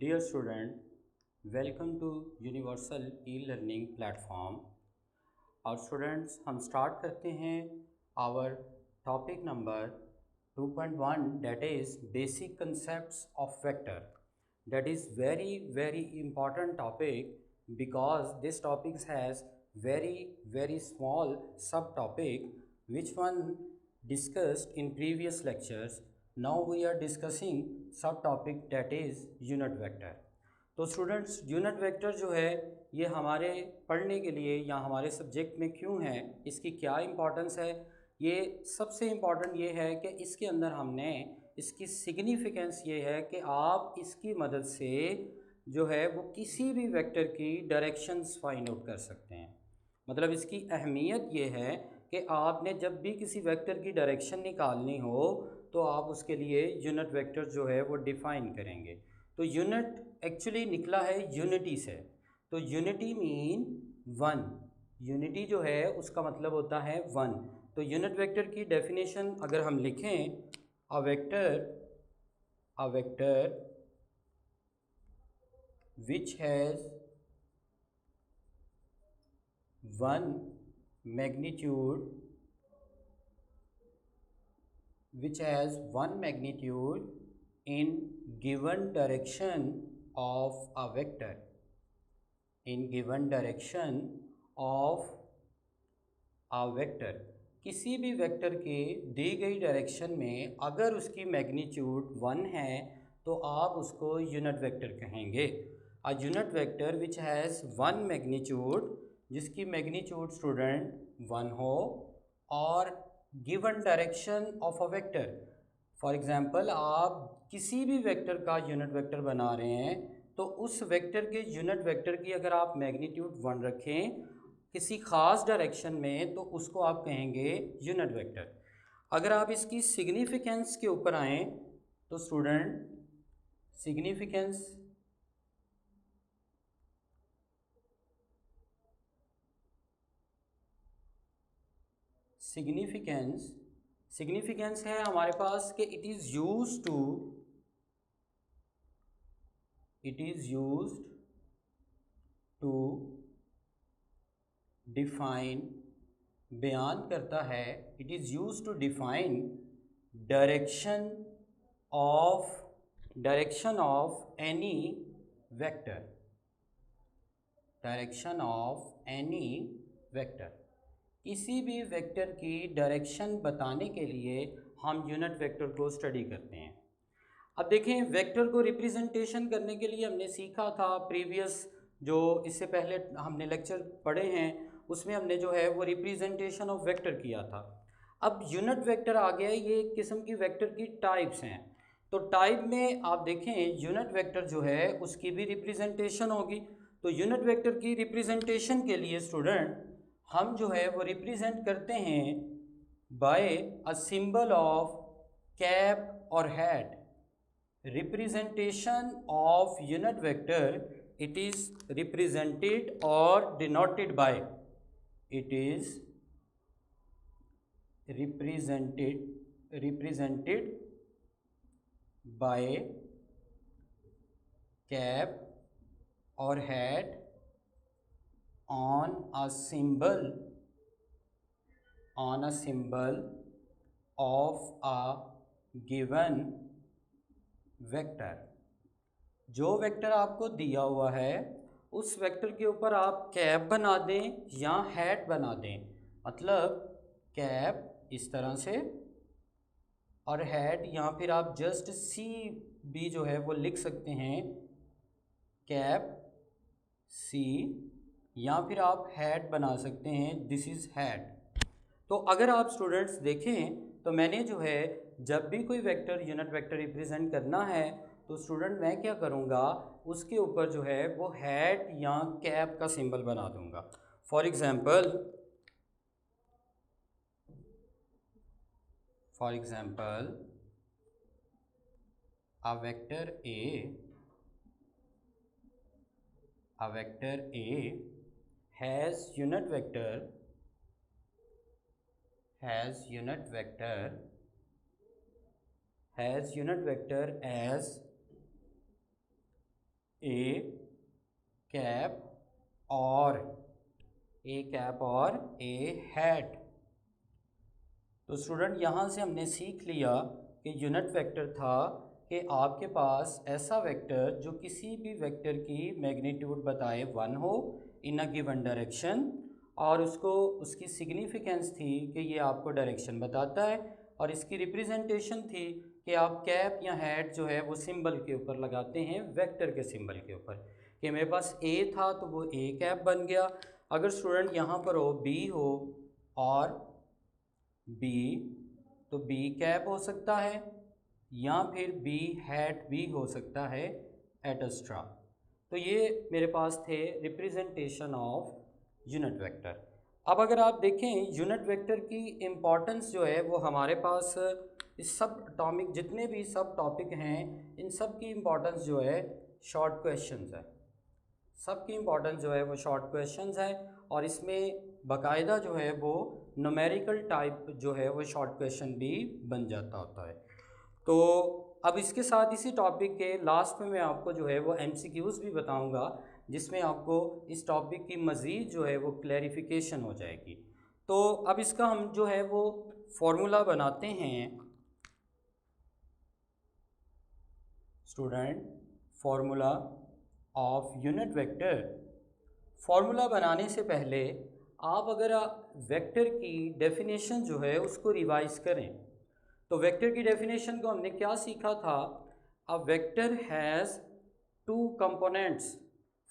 Dear student, welcome to Universal E-Learning Platform. और students हम start करते हैं our topic number 2.1 that is basic concepts of vector. That is very important topic because this topic has very small subtopic which one discussed in previous lectures. Now we are discussing subtopic that is unit vector. तो students unit vector जो है ये हमारे पढ़ने के लिए या हमारे सब्जेक्ट में क्यों है, इसकी क्या इम्पोर्टेंस है। ये सबसे इम्पॉर्टेंट ये है कि इसके अंदर हमने इसकी सिग्निफिकेंस ये है कि आप इसकी मदद से जो है वो किसी भी वेक्टर की डायरेक्शंस फाइंड आउट कर सकते हैं। मतलब इसकी अहमियत ये है कि आपने जब भी किसी वेक्टर की डायरेक्शन निकालनी हो तो आप उसके लिए यूनिट वेक्टर जो है वो डिफ़ाइन करेंगे। तो यूनिट एक्चुअली निकला है यूनिटी से। तो यूनिटी मीन वन, यूनिटी जो है उसका मतलब होता है वन। तो यूनिट वेक्टर की डेफिनेशन अगर हम लिखें, a vector which has one magnitude in given direction of a vector, किसी भी वेक्टर के दी गई डायरेक्शन में अगर उसकी मैग्नीट्यूड वन है तो आप उसको यूनिट वेक्टर कहेंगे। A unit vector which has one magnitude, जिसकी मैग्नीट्यूड स्टूडेंट वन हो, और given direction of a vector. For example आप किसी भी वेक्टर का यूनिट वेक्टर बना रहे हैं तो उस वेक्टर के यूनिट वेक्टर की अगर आप मैग्नीट्यूड वन रखें किसी ख़ास डायरेक्शन में तो उसको आप कहेंगे यूनिट वेक्टर। अगर आप इसकी सिग्निफिकेंस के ऊपर आएँ तो स्टूडेंट सिग्निफिकेंस सिग्निफिकेंस है हमारे पास कि it is used to define, बयान करता है, it is used to define direction of any vector, किसी भी वेक्टर की डायरेक्शन बताने के लिए हम यूनिट वेक्टर को स्टडी करते हैं। अब देखें, वेक्टर को रिप्रेजेंटेशन करने के लिए हमने सीखा था प्रीवियस, जो इससे पहले हमने लेक्चर पढ़े हैं उसमें हमने जो है वो रिप्रेजेंटेशन ऑफ वेक्टर किया था। अब यूनिट वेक्टर आ गया, ये एक किस्म की वेक्टर की टाइप्स हैं। तो टाइप में आप देखें यूनिट वेक्टर जो है उसकी भी रिप्रेजेंटेशन होगी। तो यूनिट वेक्टर की रिप्रेजेंटेशन के लिए स्टूडेंट हम जो है वो रिप्रेजेंट करते हैं by a symbol of cap और hat. representation of unit vector, it is represented or denoted by, it is represented by cap or hat on a symbol of a given vector. जो vector आपको दिया हुआ है उस vector के ऊपर आप कैप बना दें या हैट बना दें। मतलब कैप इस तरह से और हैट, या फिर आप जस्ट सी भी जो है वो लिख सकते हैं, कैप सी, या फिर आप हैट बना सकते हैं, दिस इज़ हैट। तो अगर आप स्टूडेंट्स देखें तो मैंने जो है जब भी कोई वेक्टर यूनिट वेक्टर रिप्रेजेंट करना है तो स्टूडेंट मैं क्या करूँगा, उसके ऊपर जो है वो हैट या कैप का सिंबल बना दूँगा। For example a vector A has unit vector as A cap और ए हैट। तो स्टूडेंट यहाँ से हमने सीख लिया कि यूनिट वेक्टर था कि आपके पास ऐसा वेक्टर जो किसी भी वेक्टर की मैग्नीट्यूड बताए 1 हो इन अ गिवन डायरेक्शन, और उसकी सिग्निफिकेंस थी कि ये आपको डायरेक्शन बताता है, और इसकी रिप्रेजेंटेशन थी कि आप कैप या हैट जो है वो सिंबल के ऊपर लगाते हैं, वेक्टर के सिंबल के ऊपर। कि मेरे पास ए था तो वो ए कैप बन गया। अगर स्टूडेंट यहाँ पर हो बी हो और बी, तो बी कैप हो सकता है या फिर बी हैट भी हो सकता है एटस्ट्रा। तो ये मेरे पास थे रिप्रेजेंटेशन ऑफ यूनिट वेक्टर। अब अगर आप देखें यूनिट वेक्टर की इम्पॉर्टेंस जो है वो हमारे पास इस सब टॉपिक जितने भी सब टॉपिक हैं इन सब की इम्पॉर्टेंस जो है शॉर्ट क्वेश्चंस है। सब की इम्पॉर्टेंस जो है वो शॉर्ट क्वेश्चंस है, और इसमें बाकायदा जो है वो न्यूमेरिकल टाइप जो है वो शॉर्ट क्वेश्चन भी बन जाता होता है। तो अब इसके साथ इसी टॉपिक के लास्ट में मैं आपको जो है वो MCQs भी बताऊंगा, जिसमें आपको इस टॉपिक की मज़ीद जो है वो क्लैरिफिकेशन हो जाएगी। तो अब इसका हम जो है वो फॉर्मूला बनाते हैं student, formula of unit vector. Formula बनाने से पहले आप अगर वेक्टर की डेफिनेशन जो है उसको रिवाइज करें, तो वेक्टर की डेफिनेशन को हमने क्या सीखा था, a vector has two components,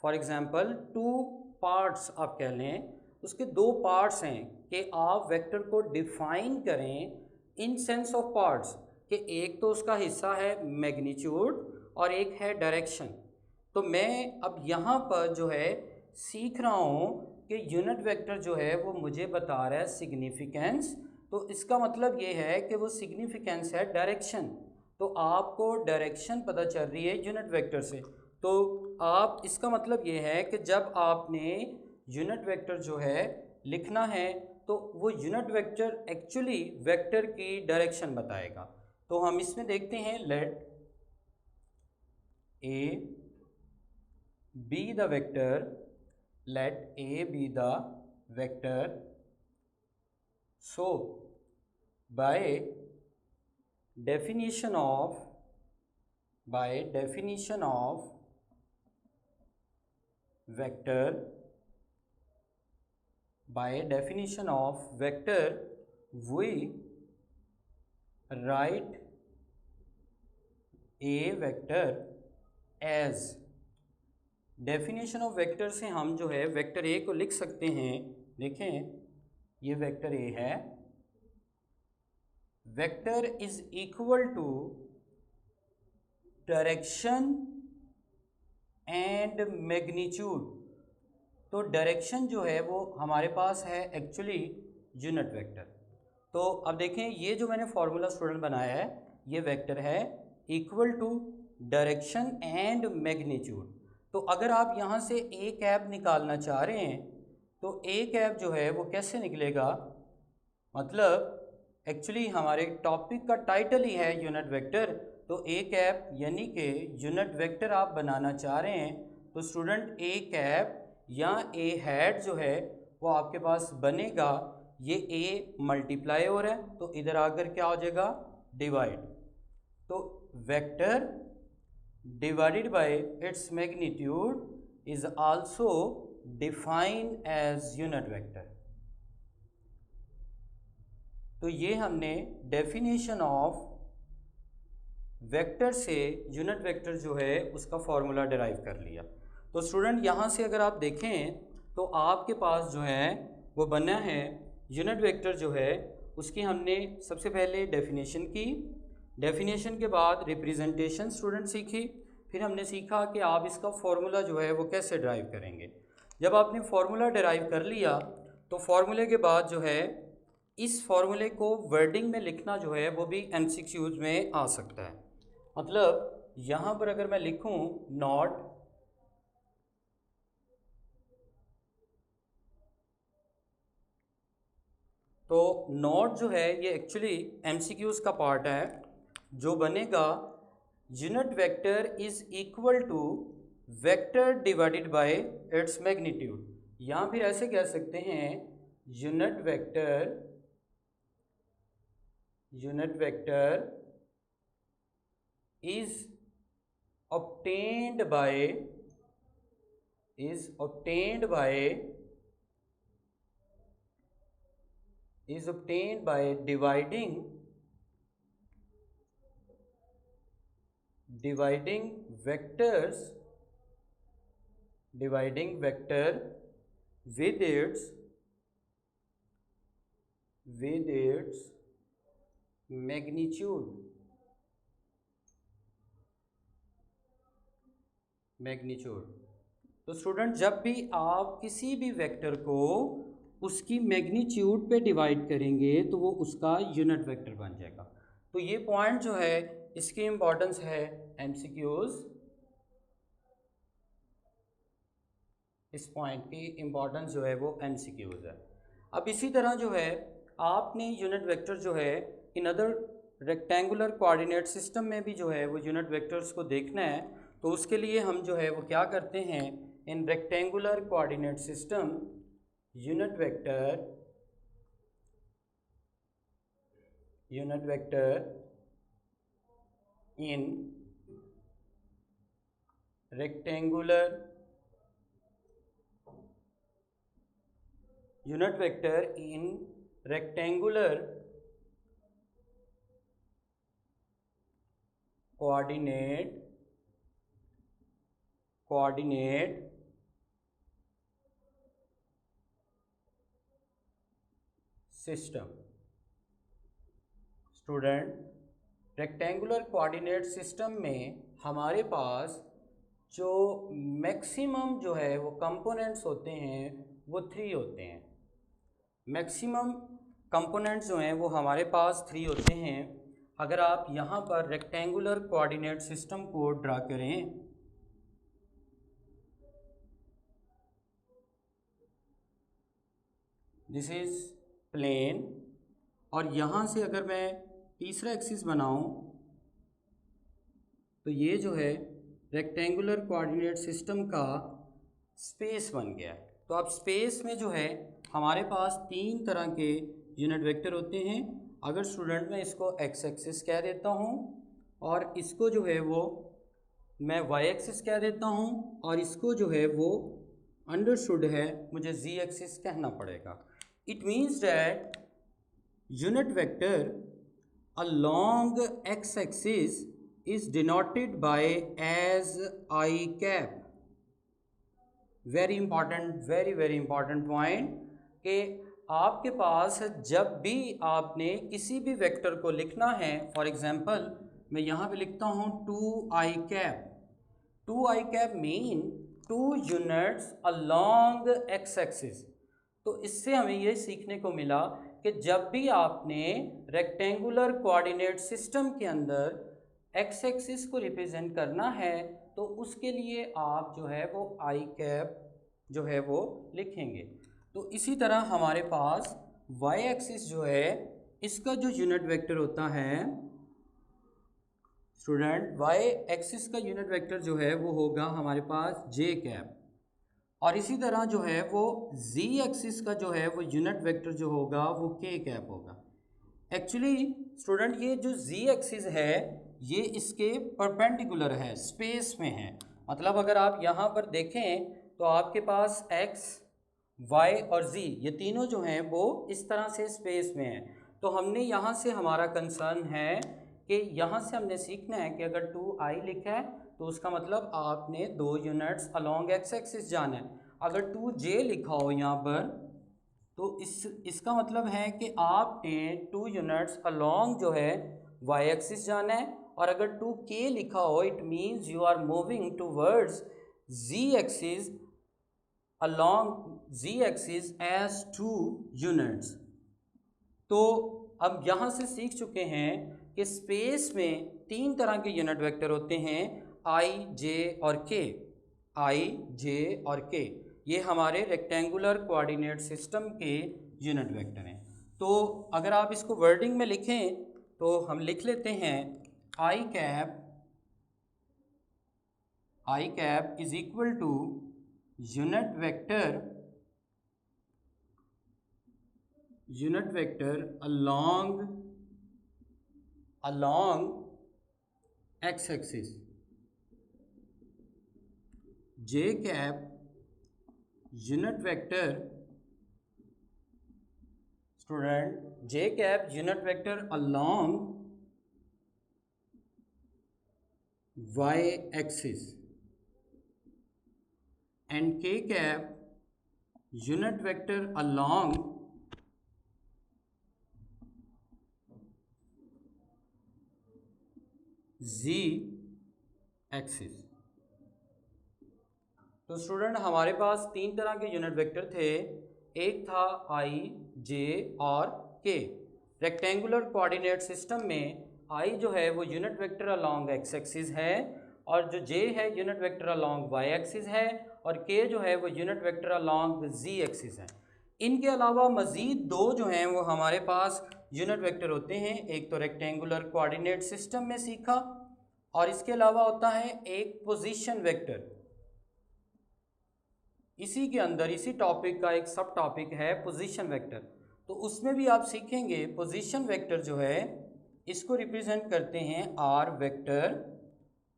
for example two parts आप कह लें, उसके दो पार्ट्स हैं कि आप वेक्टर को डिफाइन करें इन सेंस ऑफ पार्ट्स, कि एक तो उसका हिस्सा है मैग्नीट्यूड और एक है डायरेक्शन। तो मैं अब यहाँ पर जो है सीख रहा हूँ कि यूनिट वेक्टर जो है वो मुझे बता रहा है सिग्निफिकेंस, तो इसका मतलब ये है कि वो सिग्निफिकेंस है डायरेक्शन। तो आपको डायरेक्शन पता चल रही है यूनिट वेक्टर से, तो आप इसका मतलब ये है कि जब आपने यूनिट वेक्टर जो है लिखना है तो वो यूनिट वेक्टर एक्चुअली वेक्टर की डायरेक्शन बताएगा। तो हम इसमें देखते हैं, let A be the vector, let A be the vector, so by definition of vector, we write A vector as, definition of vector से हम जो है वेक्टर ए को लिख सकते हैं। देखें ये वेक्टर ए है, vector is equal to direction and magnitude. तो डायरेक्शन जो है वो हमारे पास है एक्चुअली यूनिट वेक्टर। तो अब देखें ये जो मैंने फॉर्मूला स्टूडेंट बनाया है ये वेक्टर है equal to direction and magnitude. तो अगर आप यहाँ से ए कैप निकालना चाह रहे हैं तो ए कैप जो है वो कैसे निकलेगा, मतलब एक्चुअली हमारे टॉपिक का टाइटल ही है यूनिट वेक्टर, तो ए कैप यानी कि यूनिट वेक्टर आप बनाना चाह रहे हैं तो स्टूडेंट ए कैप या ए हैट जो है वो आपके पास बनेगा, ये ए मल्टीप्लाई हो रहा है तो इधर आकर क्या हो जाएगा डिवाइड, तो vector divided by its magnitude is also defined as unit vector। तो ये हमने डेफिनेशन ऑफ वेक्टर से यूनिट वेक्टर जो है उसका फॉर्मूला डिराइव कर लिया। तो स्टूडेंट यहाँ से अगर आप देखें तो आपके पास जो है वो बना है यूनिट वेक्टर जो है उसकी हमने सबसे पहले डेफिनेशन की, डेफिनेशन के बाद रिप्रेजेंटेशन स्टूडेंट सीखी, फिर हमने सीखा कि आप इसका फॉर्मूला जो है वो कैसे ड्राइव करेंगे। जब आपने फार्मूला डिराइव कर लिया तो फार्मूले के बाद जो है इस फार्मूले को वर्डिंग में लिखना जो है वो भी MCQs में आ सकता है। मतलब यहाँ पर अगर मैं लिखूँ नॉट, तो नॉट जो है ये एक्चुअली MCQs का पार्ट है, जो बनेगा unit vector is equal to vector divided by its magnitude, या फिर ऐसे कह सकते हैं unit vector is obtained by dividing vector with its magnitude. तो स्टूडेंट, जब भी आप किसी भी वेक्टर को उसकी मैग्नीट्यूड पे डिवाइड करेंगे तो वो उसका यूनिट वेक्टर बन जाएगा। तो ये पॉइंट जो है इसकी इम्पोर्टेंस है एमसीक्यूज, इस पॉइंट की इम्पोर्टेंस जो है वो एमसीक्यूज है। अब इसी तरह जो है आपने यूनिट वेक्टर जो है in other rectangular coordinate system में भी जो है वो यूनिट वेक्टर्स को देखना है। तो उसके लिए हम जो है वो क्या करते हैं, इन rectangular coordinate system unit vector इन rectangular coordinate system. Student, rectangular coordinate system में हमारे पास जो मैक्सिमम जो है वो कंपोनेंट्स होते हैं वो 3 होते हैं। मैक्सिमम कंपोनेंट्स जो हैं वो हमारे पास 3 होते हैं। अगर आप यहाँ पर रेक्टेंगुलर कोऑर्डिनेट सिस्टम को ड्रा करें, दिस इज प्लेन, और यहाँ से अगर मैं तीसरा एक्सिस बनाऊं तो ये जो है रेक्टेंगुलर कोऑर्डिनेट सिस्टम का स्पेस बन गया है। तो अब स्पेस में जो है हमारे पास 3 तरह के यूनिट वेक्टर होते हैं। अगर स्टूडेंट मैं इसको एक्स एक्सिस कह देता हूँ, और इसको जो है वो मैं वाई एक्सिस कह देता हूँ, और इसको जो है वो अंडरस्टूड है मुझे जी एक्सिस कहना पड़ेगा। It means that unit vector along x axis is denoted by as I cap। Very important point कि आपके पास जब भी आपने किसी भी वेक्टर को लिखना है, फॉर एग्जांपल मैं यहाँ पे लिखता हूँ 2i cap। 2i cap mean 2 units along x axis। तो इससे हमें ये सीखने को मिला कि जब भी आपने रेक्टेंगुलर कोऑर्डिनेट सिस्टम के अंदर एक्स एक्सिस को रिप्रेजेंट करना है तो उसके लिए आप जो है वो आई कैप जो है वो लिखेंगे। तो इसी तरह हमारे पास वाई एक्सिस जो है इसका जो यूनिट वेक्टर होता है स्टूडेंट, वाई एक्सिस का यूनिट वेक्टर जो है वो होगा हमारे पास जे कैप, और इसी तरह जो है वो z एक्सिस का जो है वो यूनिट वेक्टर जो होगा वो k कैप होगा। एक्चुअली स्टूडेंट ये जो z एक्सिस है ये इसके परपेंडिकुलर है, स्पेस में है। मतलब अगर आप यहाँ पर देखें तो आपके पास x, y और z ये तीनों जो हैं वो इस तरह से स्पेस में हैं। तो हमने यहाँ से हमारा कंसर्न है कि यहाँ से हमने सीखना है कि अगर 2i लिखा है तो उसका मतलब आपने 2 यूनिट्स अलोंग एक्स एक्सिस जाना है। अगर 2j लिखा हो यहाँ पर तो इसका मतलब है कि आपने 2 यूनिट्स अलोंग जो है y एक्सिस जाना है, और अगर 2k लिखा हो it means you are moving towards z axis along z axis as 2 units. तो अब यहाँ से सीख चुके हैं कि स्पेस में 3 तरह के यूनिट वेक्टर होते हैं, आई, जे और के। आई, जे और के ये हमारे रेक्टेंगुलर कोऑर्डिनेट सिस्टम के यूनिट वेक्टर हैं। तो अगर आप इसको वर्डिंग में लिखें तो हम लिख लेते हैं आई I cap is equal to unit vector along x-axis. J cap unit vector, student, J cap unit vector along y-axis and k cap unit vector along z axis. तो स्टूडेंट हमारे पास तीन तरह के यूनिट वेक्टर थे. एक था आई, जे और के. रेक्टेंगुलर कोऑर्डिनेट सिस्टम में आई जो है वो unit vector along X axis है, और जो जे है unit vector along Y axis है, और के जो है वो unit vector along Z axis है. इनके अलावा मज़ीद दो जो हैं वो हमारे पास यूनिट वेक्टर होते हैं. एक तो रेक्टेंगुलर कोऑर्डिनेट सिस्टम में सीखा, और इसके अलावा होता है एक पोजीशन वेक्टर. इसी के अंदर इसी टॉपिक का एक सब टॉपिक है पोजीशन वेक्टर. तो उसमें भी आप सीखेंगे पोजीशन वेक्टर जो है इसको रिप्रेजेंट करते हैं आर वेक्टर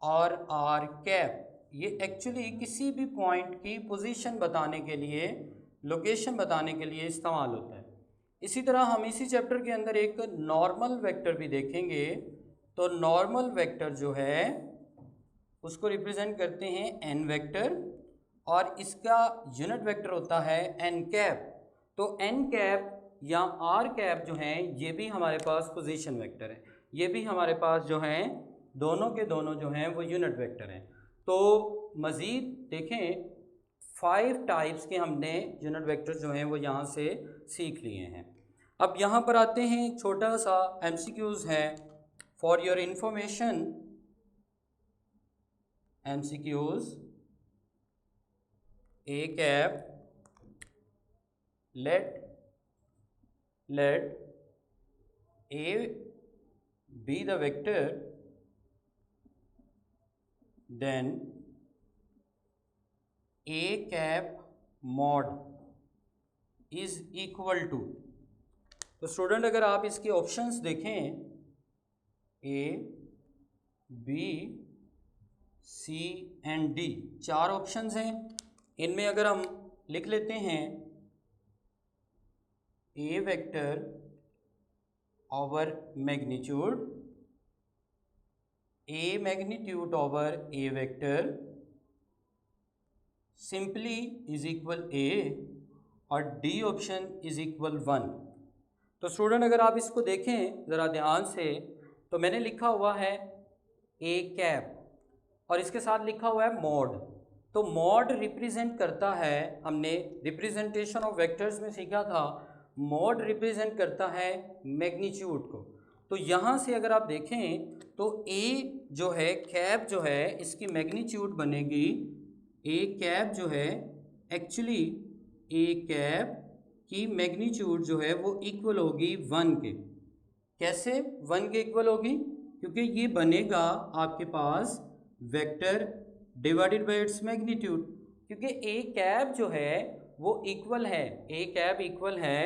और आर कैप. ये एक्चुअली किसी भी पॉइंट की पोजीशन बताने के लिए, लोकेशन बताने के लिए इस्तेमाल होता है. इसी तरह हम इसी चैप्टर के अंदर एक नॉर्मल वेक्टर भी देखेंगे. तो नॉर्मल वेक्टर जो है उसको रिप्रेजेंट करते हैं एन वेक्टर, और इसका यूनिट वेक्टर होता है एन कैप. तो एन कैप या आर कैप जो हैं ये भी हमारे पास पोजीशन वेक्टर है. ये भी हमारे पास जो हैं दोनों के दोनों जो हैं वो यूनिट वेक्टर हैं. तो मज़ीद देखें 5 टाइप्स के हमने यूनिट वेक्टर जो हैं वो यहाँ से सीख लिए हैं. अब यहाँ पर आते हैं, छोटा सा MCQs है for your information. MCQs, A cap, let A be the vector, then A cap mod is equal to. तो स्टूडेंट अगर आप इसके ऑप्शंस देखें A, B, C and D, 4 options हैं. इनमें अगर हम लिख लेते हैं A vector over magnitude, A magnitude over A vector simply is equal A, और D ऑप्शन इज इक्वल 1. तो स्टूडेंट अगर आप इसको देखें ज़रा ध्यान से, तो मैंने लिखा हुआ है A कैप और इसके साथ लिखा हुआ है मॉड. तो मॉड रिप्रेजेंट करता है, हमने रिप्रेजेंटेशन ऑफ वेक्टर्स में सीखा था, मॉड रिप्रेजेंट करता है मैग्नीट्यूड को. तो यहाँ से अगर आप देखें तो A जो है कैप जो है इसकी मैग्नीट्यूड बनेगी, A कैप जो है एक्चुअली A कैप की मैग्नीट्यूड जो है वो इक्वल होगी 1 के. कैसे 1 के इक्वल होगी? क्योंकि ये बनेगा आपके पास vector divided by its magnitude. क्योंकि A कैप जो है वो इक्वल है, A कैप इक्वल है,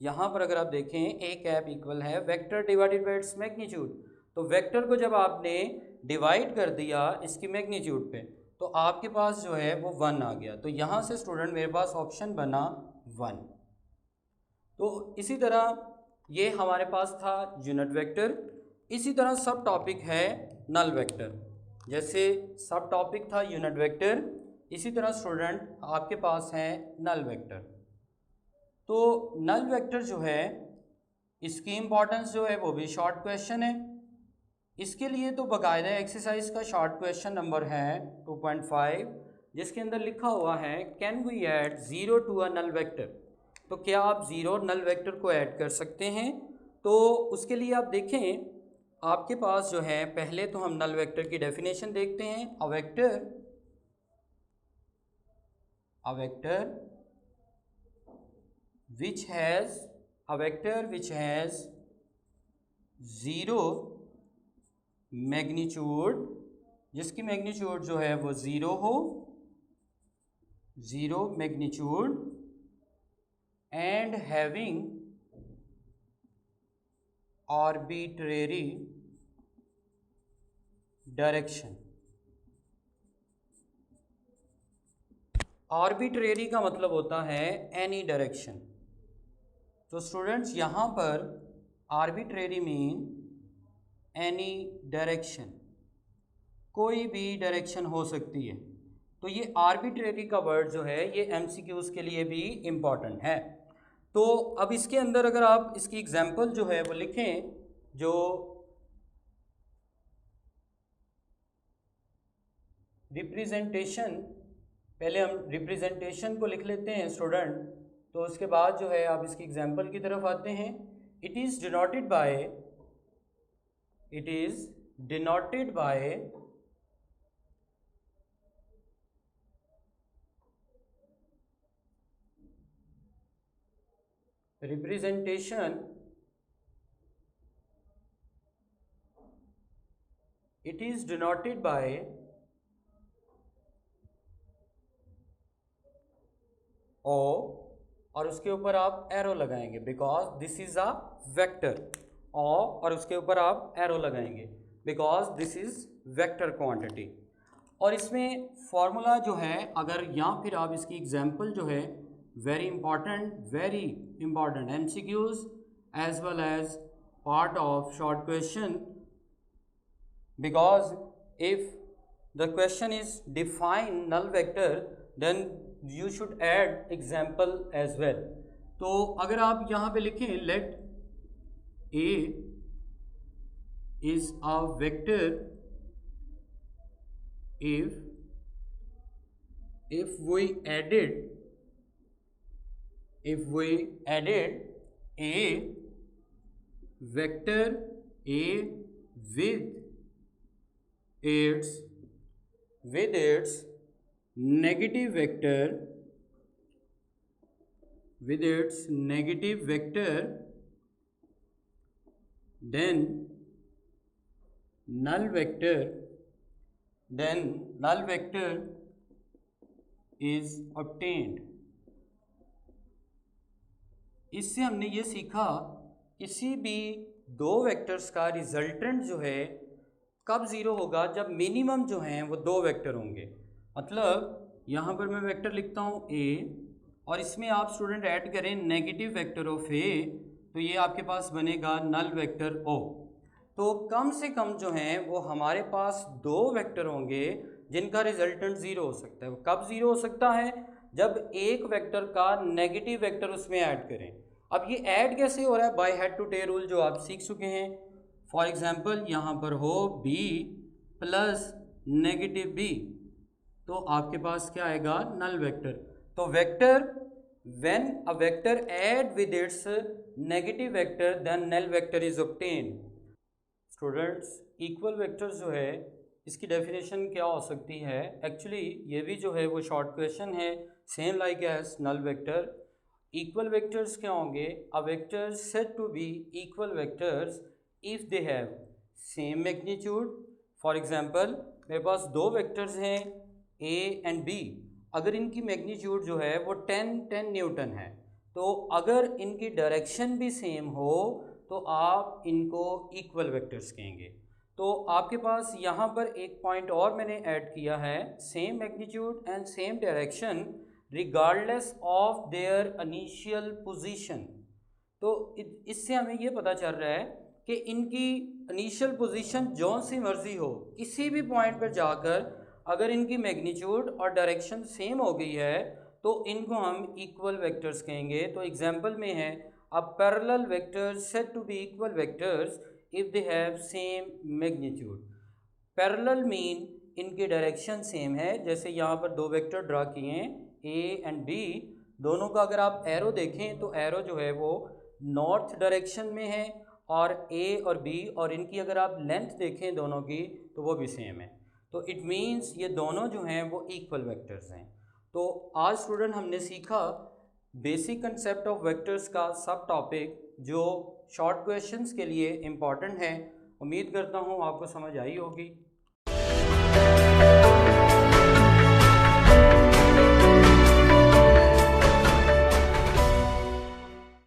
यहाँ पर अगर आप देखें A कैप इक्वल है vector divided by its magnitude. तो वेक्टर को जब आपने डिवाइड कर दिया इसकी मैग्नीट्यूड पे तो आपके पास जो है वो 1 आ गया. तो यहाँ से स्टूडेंट मेरे पास ऑप्शन बना 1. तो इसी तरह ये हमारे पास था यूनिट वेक्टर. इसी तरह सब टॉपिक है नल वेक्टर. जैसे सब टॉपिक था यूनिट वेक्टर, इसी तरह स्टूडेंट आपके पास है नल वेक्टर. तो नल वेक्टर जो है इसकी इम्पॉर्टेंस जो है वो भी शॉर्ट क्वेश्चन है. इसके लिए तो बाकायदा एक्सरसाइज का शॉर्ट क्वेश्चन नंबर है 2.5, जिसके अंदर लिखा हुआ है can we add 0 to a null vector. तो क्या आप 0 नल वेक्टर को ऐड कर सकते हैं? तो उसके लिए आप देखें आपके पास जो है, पहले तो हम नल वेक्टर की डेफिनेशन देखते हैं. A vector which has 0 magnitude जिसकी मैग्नीट्यूड जो है वो ज़ीरो हो, zero magnitude and having arbitrary direction. Arbitrary का मतलब होता है एनी डायरेक्शन। तो स्टूडेंट्स यहाँ पर आर्बिट्रेरी मीन एनी डायरेक्शन, कोई भी डायरेक्शन हो सकती है। तो ये आर्बिट्रेरी का वर्ड जो है ये एमसीक्यूज के लिए भी इम्पॉर्टेंट है। तो अब इसके अंदर अगर आप इसकी एग्जांपल जो है वो लिखें, जो रिप्रेजेंटेशन, पहले हम रिप्रेजेंटेशन को लिख लेते हैं स्टूडेंट, तो उसके बाद जो है आप इसकी एग्जांपल की तरफ आते हैं। It is denoted by, it is denoted by representation, it is denoted by O, और उसके ऊपर आप एरो लगाएंगे because this is a vector. O और उसके ऊपर आप एरो लगाएंगे because this is vector quantity. और इसमें फॉर्मूला जो है, अगर या फिर आप इसकी एग्जांपल जो है, very important MCQs as well as part of short question, because if the question is define null vector then you should add example as well। तो अगर आप यहाँ पे लिखें let A is a vector if we added a vector A with its negative vector, then null vector is obtained। इससे हमने ये सीखा किसी भी दो वेक्टर्स का रिजल्टेंट जो है कब ज़ीरो होगा, जब मिनिमम जो हैं वो दो वेक्टर होंगे। मतलब यहाँ पर मैं वेक्टर लिखता हूँ A और इसमें आप स्टूडेंट ऐड करें नेगेटिव वेक्टर ऑफ A, तो ये आपके पास बनेगा नल वेक्टर O। तो कम से कम जो हैं वो हमारे पास दो वेक्टर होंगे जिनका रिजल्टेंट ज़ीरो हो सकता है। वो कब ज़ीरो हो सकता है, जब एक वेक्टर का नेगेटिव वेक्टर उसमें ऐड करें। अब ये ऐड कैसे हो रहा है, by head to tail rule जो आप सीख चुके हैं। फॉर एग्जांपल यहाँ पर हो b प्लस नेगेटिव b, तो आपके पास क्या आएगा, नल वेक्टर। तो vector when a vector add with its negative vector then null vector is obtained. Students equal vectors जो है इसकी डेफिनेशन क्या हो सकती है, एक्चुअली ये भी जो है वो शॉर्ट क्वेश्चन है, same like as null vector. Equal vectors क्या होंगे, a vectors said to be equal vectors if they have same magnitude. For example मेरे पास दो वेक्टर्स हैं A एंड B, अगर इनकी मैग्नीट्यूड जो है वो 10 न्यूटन है, तो अगर इनकी डायरेक्शन भी सेम हो तो आप इनको इक्वल वेक्टर्स कहेंगे। तो आपके पास यहाँ पर एक पॉइंट और मैंने ऐड किया है, same magnitude and same direction regardless of their initial position. तो इससे हमें ये पता चल रहा है कि इनकी इनिशियल पोजीशन जो सी मर्जी हो, किसी भी पॉइंट पर जाकर अगर इनकी मैग्नीट्यूड और डायरेक्शन सेम हो गई है तो इनको हम इक्वल वेक्टर्स कहेंगे। तो एग्जांपल में है a parallel vectors said to be equal vectors if they have same magnitude. Parallel mean इनकी डायरेक्शन सेम है, जैसे यहाँ पर दो वेक्टर ड्रा किए हैं A एंड B, दोनों का अगर आप एरो देखें तो एरो जो है वो नॉर्थ डायरेक्शन में है और A और B, और इनकी अगर आप लेंथ देखें दोनों की तो वो भी सेम है। तो इट मीन्स ये दोनों जो हैं वो इक्वल वेक्टर्स हैं। तो आज स्टूडेंट हमने सीखा बेसिक कंसेप्ट ऑफ वेक्टर्स का सब टॉपिक जो शॉर्ट क्वेश्चंस के लिए इम्पॉर्टेंट है। उम्मीद करता हूँ आपको समझ आई होगी।